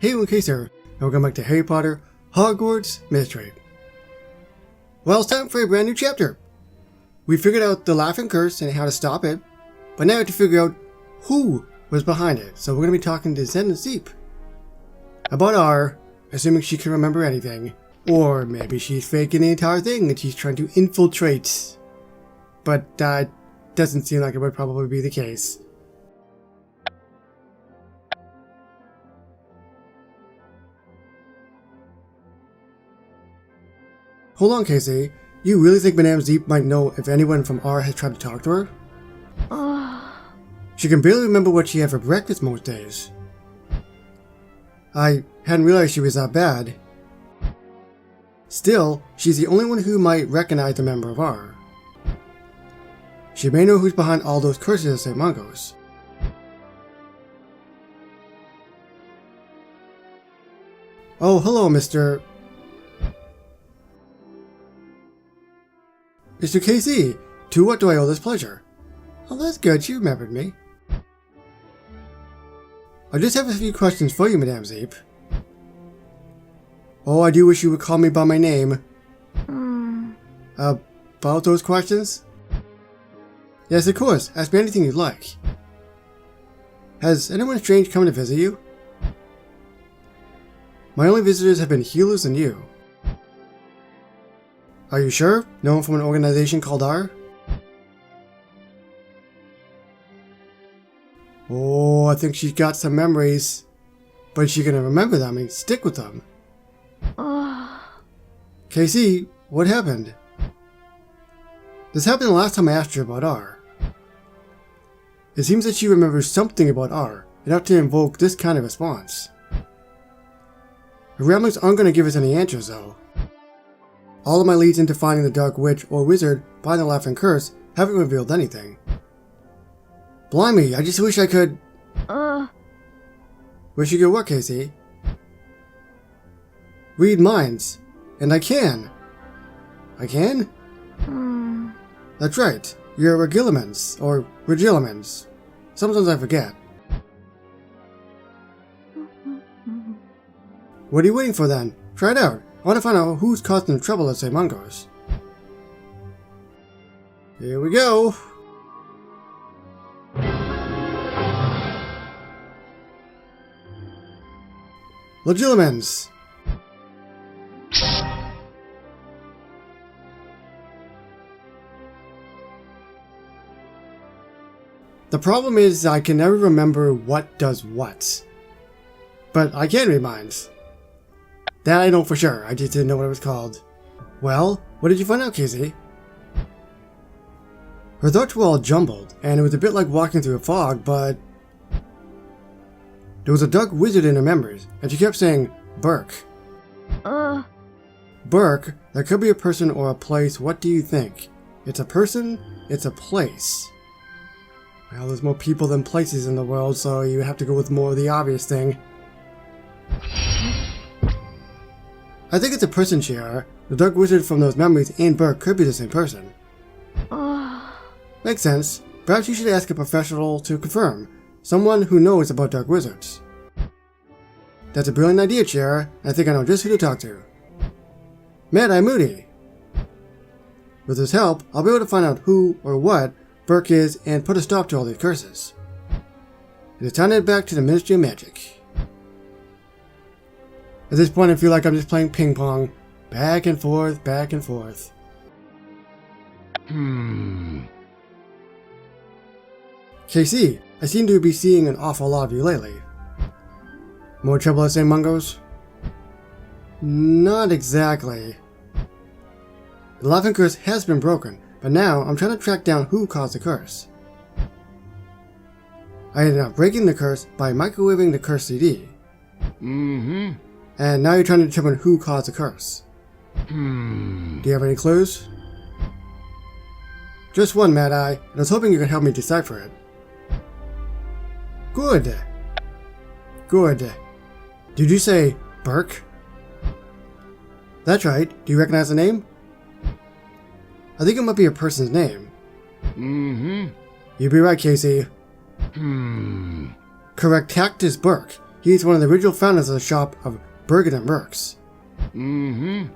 Hey everyone, Case here, and welcome back to Harry Potter Hogwarts Mystery. Well, it's time for a brand new chapter. We figured out the laughing curse and how to stop it, but now we have to figure out who was behind it. So we're going to be talking to Zen and Zeep about R, assuming she can remember anything, or maybe she's faking the entire thing and she's trying to infiltrate. But that doesn't seem like it would probably be the case. Hold on, Casey. You really think Madame Zeep might know if anyone from R has tried to talk to her? She can barely remember what she had for breakfast most days. I hadn't realized she was that bad. Still, she's the only one who might recognize a member of R. She may know who's behind all those curses at St. Mungo's. Oh, hello, Mr. KC, to what do I owe this pleasure? Oh, that's good, she remembered me. I just have a few questions for you, Madame Zeep. Oh, I do wish you would call me by my name. About those questions? Yes, of course, ask me anything you'd like. Has anyone strange come to visit you? My only visitors have been healers and you. Are you sure? No one from an organization called R? Oh, I think she's got some memories. But is she gonna remember them and stick with them? KC, what happened? This happened the last time I asked her about R. It seems that she remembers something about R, enough to invoke this kind of response. Her ramblings aren't gonna give us any answers though. All of my leads into finding the Dark Witch or Wizard behind the Laughing Curse haven't revealed anything. Blimey, I just wish I could... Wish you could what, Casey? Read minds. And I can. I can? That's right. You're Regilimens, or Regilimens. Sometimes I forget. What are you waiting for then? Try it out. I want to find out who's causing the trouble at St. Mungo's. Here we go. Legilimens. The problem is I can never remember what does what. But I can read minds. That I know for sure, I just didn't know what it was called. Well, what did you find out, Casey? Her thoughts were all jumbled, and it was a bit like walking through a fog, but... There was a dark wizard in her memories, and she kept saying, Burke. Burke? That could be a person or a place, what do you think? It's a person, it's a place. Well, there's more people than places in the world, so you have to go with more of the obvious thing. I think it's a person, Shiara. The Dark Wizard from those memories and Burke could be the same person. Makes sense. Perhaps you should ask a professional to confirm. Someone who knows about Dark Wizards. That's a brilliant idea, Shiara, and I think I know just who to talk to. Mad-Eye Moody. With his help, I'll be able to find out who or what Burke is and put a stop to all these curses. It is time to head back to the Ministry of Magic. At this point I feel like I'm just playing ping pong. Back and forth, back and forth. KC, I seem to be seeing an awful lot of you lately. More trouble at St. Mungo's? Not exactly. The Laughing Curse has been broken, but now I'm trying to track down who caused the curse. I ended up breaking the curse by microwaving the curse CD. And now you're trying to determine who caused the curse. Do you have any clues? Just one, Mad-Eye, and I was hoping you could help me decipher it. Good. Good. Did you say Burke? That's right. Do you recognize the name? I think it might be a person's name. You'd be right, Casey. Correct, Cactus Burke. He's one of the original founders of the shop of Bergen and Mercs. Mm-hmm.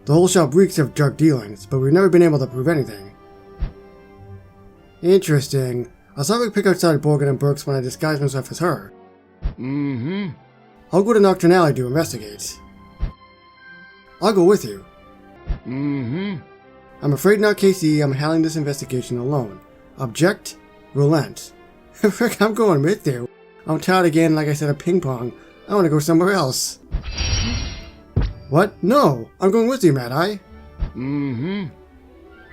The whole shop reeks of drug dealings, but we've never been able to prove anything. Interesting. I saw her pick outside Bergen and Mercs when I disguised myself as her. Mm-hmm. I'll go to Nocturne Alley to investigate. I'll go with you. Mm-hmm. I'm afraid not, KC. I'm handling this investigation alone. Object, relent. Frick, I'm going with you. I'm tired again, like I said, of ping pong. I want to go somewhere else. What? No! I'm going with you, Mad Eye. Mm-hmm.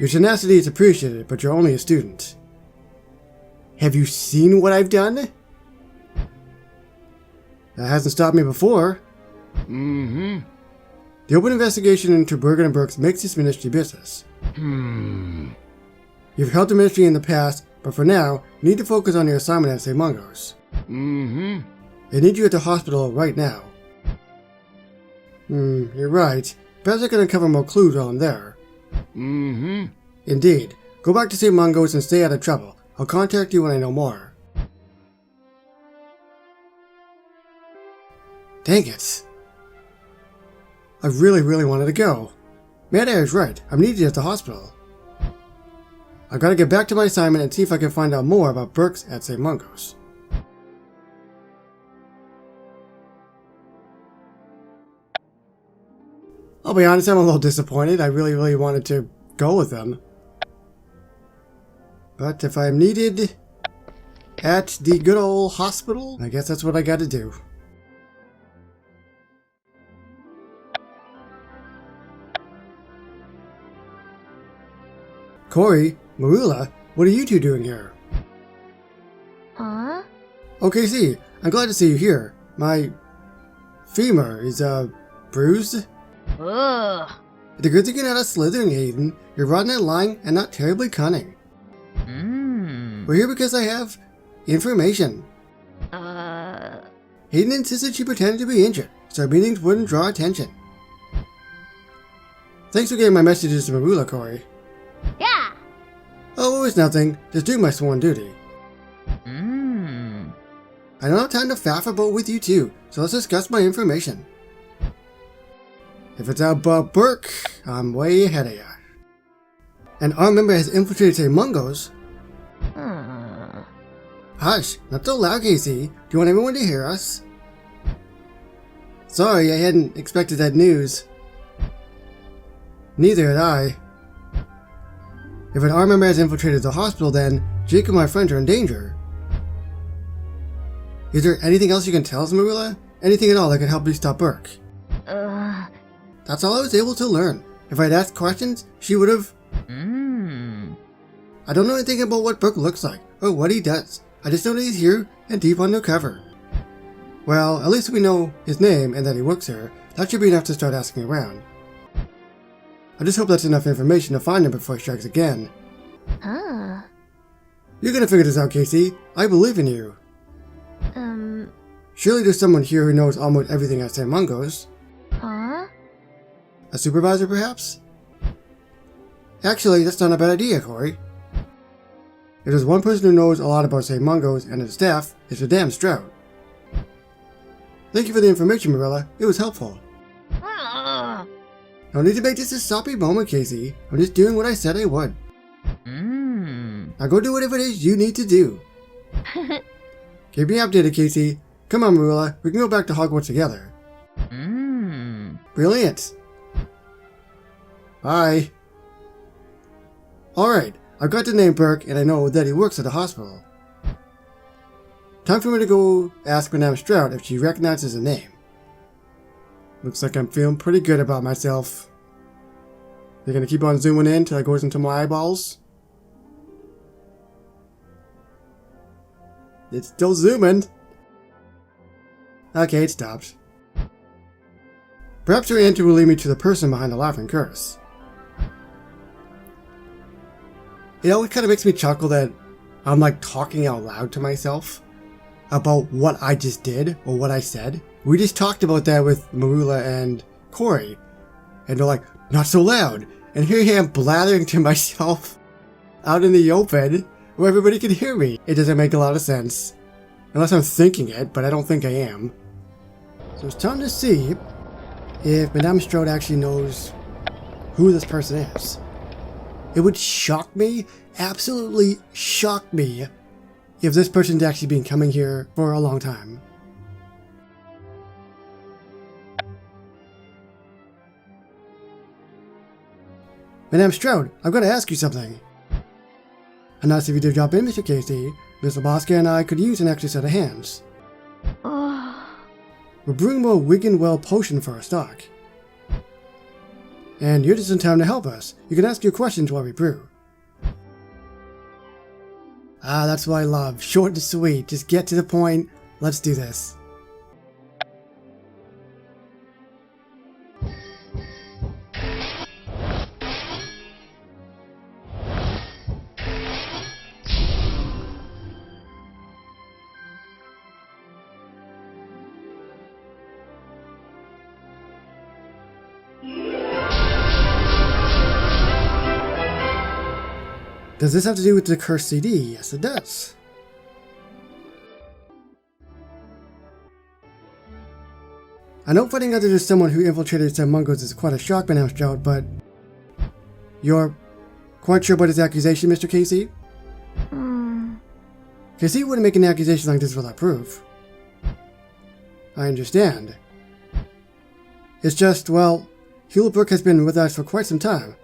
Your tenacity is appreciated, but you're only a student. Have you seen what I've done? That hasn't stopped me before. Mm-hmm. The open investigation into Bergen and Mercs makes this ministry business. You've helped the ministry in the past, but for now, you need to focus on your assignment at St. Mungo's. Mm-hmm. They need you at the hospital right now. You're right. Perhaps I can uncover more clues while I'm there. Mm-hmm. Indeed. Go back to St. Mungo's and stay out of trouble. I'll contact you when I know more. Dang it. I really wanted to go. Mad Eye is right. I'm needed at the hospital. I've got to get back to my assignment and see if I can find out more about Burks at St. Mungo's. I'll be honest, I'm a little disappointed. I really wanted to go with them. But if I'm needed at the good old hospital, I guess that's what I gotta do. Corey, Marula, what are you two doing here? Huh? Okay, see, I'm glad to see you here. My femur is, bruised. Ugh. The good thing out of slithering, Hayden. You're rotten at lying and not terribly cunning. We're here because I have information. Hayden insisted she pretended to be injured, so our meetings wouldn't draw attention. Thanks for getting my messages to Marula, Corey. Yeah. Oh, it's nothing. Just doing my sworn duty. I don't have time to faff about with you two, so let's discuss my information. If it's about Burke, I'm way ahead of ya. An armed member has infiltrated St. Mungo's. Hush, not so loud, Casey. Do you want everyone to hear us? Sorry, I hadn't expected that news. Neither had I. If an armed member has infiltrated the hospital, then Jake and my friends are in danger. Is there anything else you can tell us, Marilla? Anything at all that could help me stop Burke? That's all I was able to learn. If I'd asked questions, she would have... I don't know anything about what Burke looks like, or what he does. I just know that he's here and deep undercover. Well, at least we know his name and that he works here. That should be enough to start asking around. I just hope that's enough information to find him before he strikes again. You're gonna figure this out, Casey. I believe in you. Surely there's someone here who knows almost everything at St. Mungo's. A supervisor, perhaps? Actually, that's not a bad idea, Corey. If there's one person who knows a lot about St. Mungo's and his staff, it's the damn Stroud. Thank you for the information, Marilla. It was helpful. No need to make this a soppy moment, Casey. I'm just doing what I said I would. Now go do whatever it is you need to do. Keep me updated, Casey. Come on, Marilla. We can go back to Hogwarts together. Brilliant. Bye. Alright, I've got the name Burke and I know that he works at the hospital. Time for me to go ask Madame Stroud if she recognizes the name. Looks like I'm feeling pretty good about myself. They're gonna keep on zooming in till it goes into my eyeballs. It's still zooming. Okay, it stopped. Perhaps your answer will lead me to the person behind the laughing curse. You know, it kind of makes me chuckle that I'm like talking out loud to myself about what I just did or what I said. We just talked about that with Marula and Corey, and they're like, not so loud. And here I am blathering to myself out in the open where everybody can hear me. It doesn't make a lot of sense. Unless I'm thinking it, but I don't think I am. So it's time to see if Madame Strode actually knows who this person is. It would shock me, absolutely shock me, if this person's actually been coming here for a long time. Madame Strode, I've got to ask you something. And nice of you to drop in, Mr. Casey. Miss Laboska and I could use an extra set of hands. We're brewing more Wiggenwell potion for our stock. And you're just in time to help us. You can ask your questions while we brew. Ah, that's what I love. Short and sweet. Just get to the point. Let's do this. Does this have to do with the cursed CD? Yes, it does. I know finding out that there's someone who infiltrated some Mungos is quite a shock, Madame Strode, but you're quite sure about his accusation, Mr. Casey? Casey wouldn't make an accusation like this without proof. I understand. It's just, well, Hewlett has been with us for quite some time.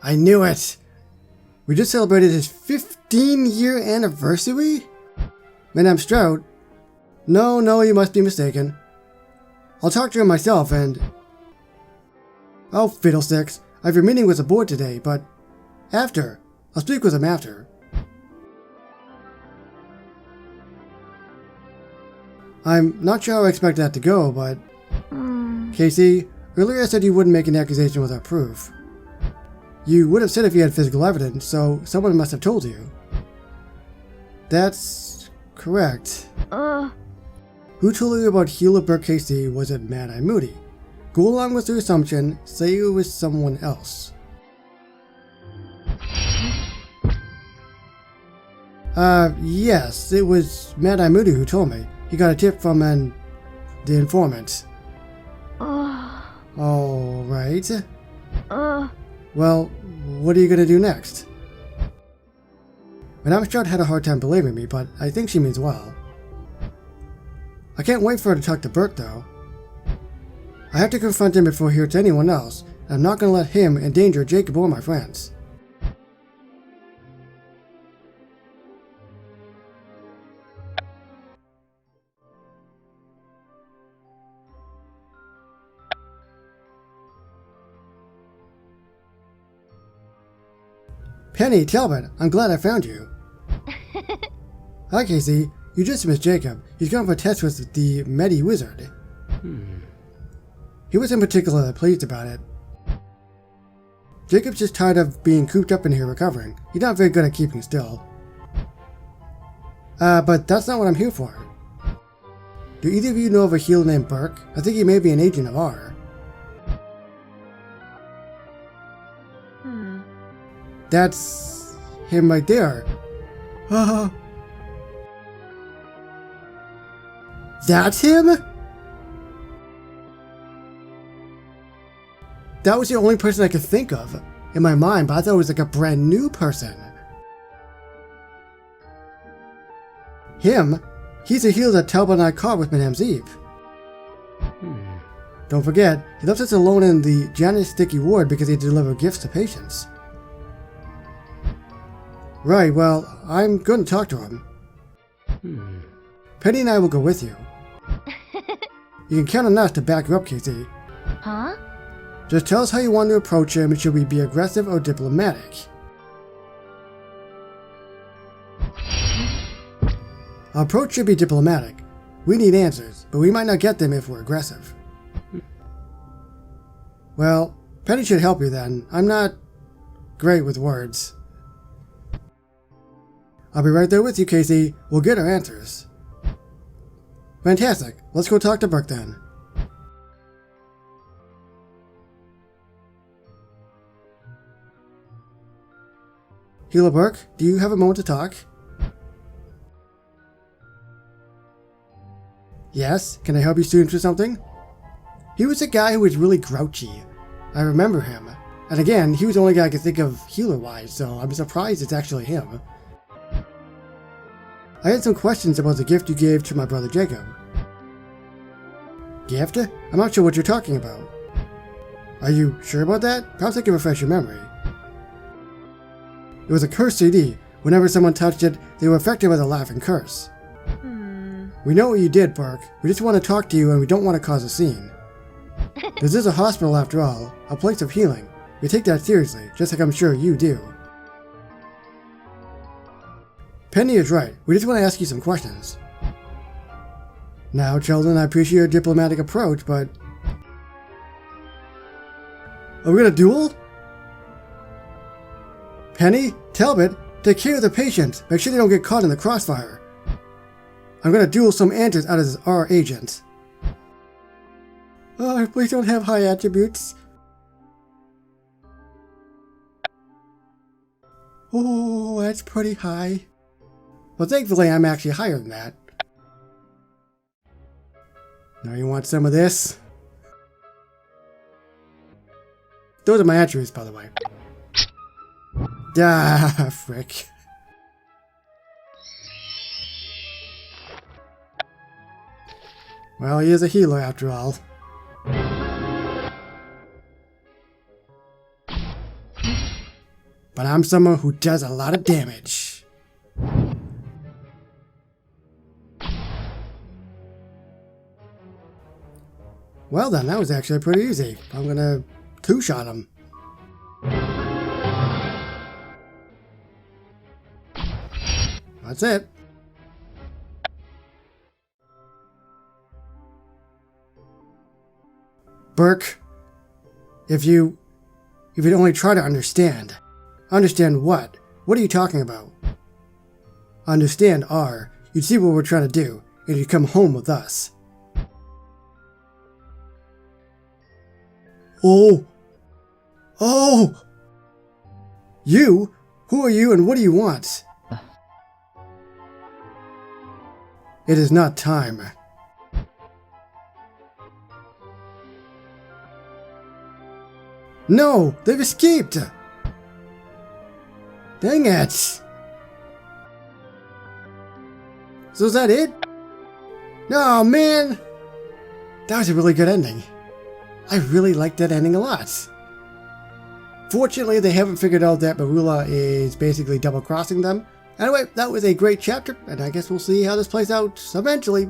I knew it! We just celebrated his 15-year anniversary? Madame Strode? No, you must be mistaken. I'll talk to him myself and... Oh, fiddlesticks. I have a meeting with the board today, but... After. I'll speak with him after. I'm not sure how I expect that to go, but... Casey, earlier I said you wouldn't make an accusation without proof. You would have said if you had physical evidence, so someone must have told you. That's correct. Who told you about Hewlett Casey wasn't Mad-Eye Moody? Go along with your assumption, say it was someone else. Yes, it was Mad-Eye Moody who told me. He got a tip from the informant. Alright. Well, what are you gonna do next? Madame Strode had a hard time believing me, but I think she means well. I can't wait for her to talk to Burke, though. I have to confront him before he hurts anyone else, and I'm not gonna let him endanger Jacob or my friends. Penny, Talbot, I'm glad I found you. Hi, Casey. You just missed Jacob. He's gone for a test with the Medi Wizard. He wasn't particularly pleased about it. Jacob's just tired of being cooped up in here recovering. He's not very good at keeping still. But that's not what I'm here for. Do either of you know of a healer named Burke? I think he may be an agent of ours. That's him right there. That's him? That was the only person I could think of in my mind, but I thought it was like a brand new person. Him? He's a healer that Talbot and I caught with Madame Zeeb. Don't forget, he left us alone in the Janus Sticky ward because he delivered gifts to patients. Right, well, I'm going to talk to him. Penny and I will go with you. You can count on us to back you up, Casey. Huh? Just tell us how you want to approach him and should we be aggressive or diplomatic? Our approach should be diplomatic. We need answers, but we might not get them if we're aggressive. Well, Penny should help you then. I'm not great with words. I'll be right there with you, Casey. We'll get our answers. Fantastic. Let's go talk to Burke then. Healer Burke, do you have a moment to talk? Yes, can I help you students with something? He was a guy who was really grouchy. I remember him. And again, he was the only guy I could think of healer-wise, so I'm surprised it's actually him. I had some questions about the gift you gave to my brother Jacob. Gift? I'm not sure what you're talking about. Are you sure about that? Perhaps I can refresh your memory. It was a curse CD. Whenever someone touched it, they were affected by the laughing curse. We know what you did, Burke. We just want to talk to you and we don't want to cause a scene. This is a hospital after all, a place of healing. We take that seriously, just like I'm sure you do. Penny is right. We just want to ask you some questions. Now, children, I appreciate your diplomatic approach, but... Are we gonna duel? Penny, Talbot, take care of the patient. Make sure they don't get caught in the crossfire. I'm gonna duel some answers out of our agent. Oh, please don't have high attributes. Oh, that's pretty high. Well, thankfully, I'm actually higher than that. Now you want some of this? Those are my attributes, by the way. Ah, frick. Well, he is a healer after all. But I'm someone who does a lot of damage. Well then, that was actually pretty easy. I'm gonna two-shot him. That's it. Burke, if you'd only try to understand. Understand what? What are you talking about? Understand R. You'd see what we're trying to do, and you'd come home with us. Oh! Oh! You? Who are you and what do you want? It is not time. No! They've escaped! Dang it! So is that it? No, man! That was a really good ending. I really liked that ending a lot. Fortunately, they haven't figured out that Marula is basically double-crossing them. Anyway, that was a great chapter, and I guess we'll see how this plays out eventually,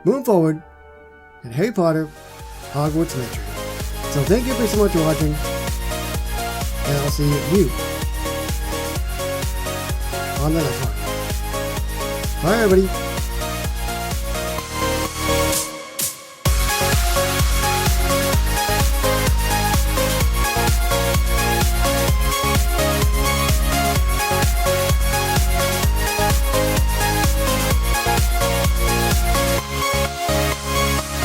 moving forward, in Harry Potter, Hogwarts Mystery. So thank you for so much for watching, and I'll see you on the next one. Bye, everybody.